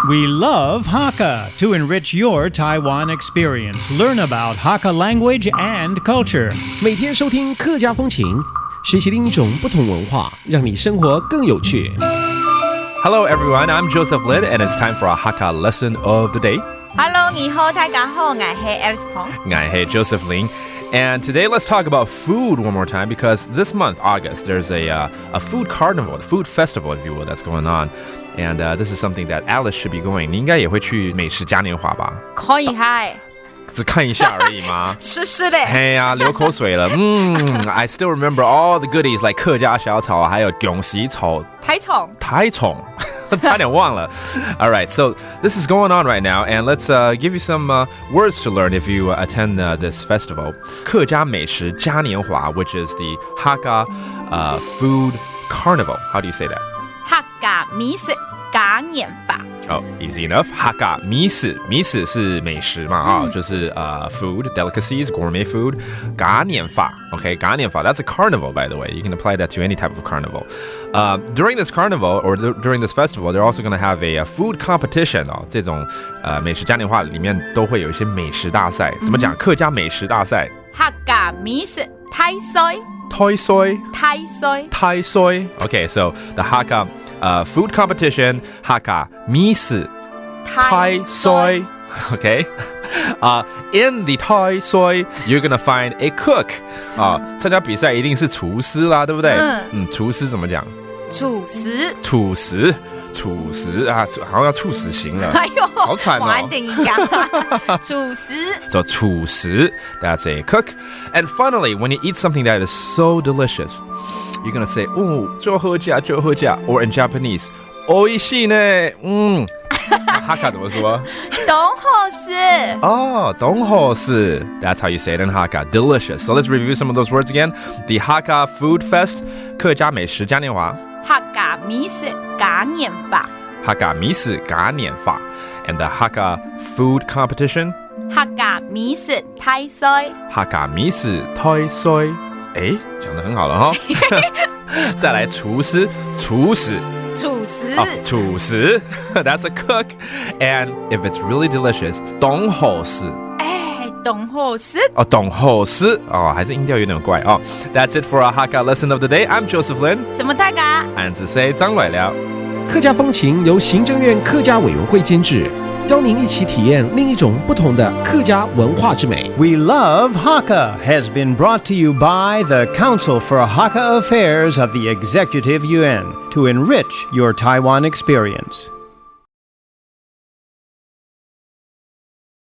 We love Hakka to enrich your Taiwan experience. Learn about Hakka language and culture. 每天收听客家风情，学习另一种不同文化，让你生活更有趣。Hello everyone, I'm Joseph Lin and it's time for our Hakka lesson of the day. Hello, 你好，大家好，我是 Alice Pong. I'm Joseph Lin. And today let's talk about food one more time because this month, August, there's a food carnival, a food festival, if you will, that's going on. And this is something that Alice should be going. 你应该也会去美食嘉年华吧？可以嗨，只看一下而已吗？是的。嘿呀，流口水了。I still remember all the goodies like 客家小炒，还有芎实炒。台葱。差点忘了。All right, so this is going on right now, and let's give you some words to learn if you attend this festival. 客家美食嘉年华, which is the Hakka food carnival. How do you say that? Hakka 美食嘉年华。Oh, easy enough. Hakka 米食是美食嘛就是 food, delicacies, gourmet food. 嘉年华 okay, 嘉年华 that's a carnival, by the way. You can apply that to any type of carnival. During this carnival or during this festival, they're also going to have a food competition. 这种美食嘉年华里面都会有一些美食大赛。怎么讲？客家美食大赛。Hakka 美食大赛。Thai soy. Okay, so the Hakka food competition, Hakka 米食 Thai soy. Okay. In the Thai soy, you're gonna find a cook. 参加比赛一定是厨师啦，对不对？厨师怎么讲？厨师啊，好像要处死刑了。哎呦，好惨哦！玩定一样。厨师。So 厨师 that's a cook. And finally, when you eat something that is so delicious, you're gonna say, 就喝价。Or in Japanese, 美味しいね。Hakka 怎么说？东好吃。东好吃 That's how you say it in Hakka. Delicious. So let's review some of those words again. The Hakka Food Fest, 客家美食嘉年华。Hakka 美食嘉年华。Hakka 美食嘉年华。And the Hakka Food Competition. Hakka 美食大赛。Hakka 美食大赛。讲得很好了哈。再来厨师。That's a cook. And if it's really delicious, 东好吃。东好吃。东好吃。还是音调有点怪。That's it for our Hakka lesson of the day. I'm Joseph Lin. 什么大家？俺只say张磊了。客家风情由行政院客家委员会监制，邀您一起体验另一种不同的客家文化之美。We Love Hakka has been brought to you by the Council for Hakka Affairs of the Executive Yuan to enrich your Taiwan experience.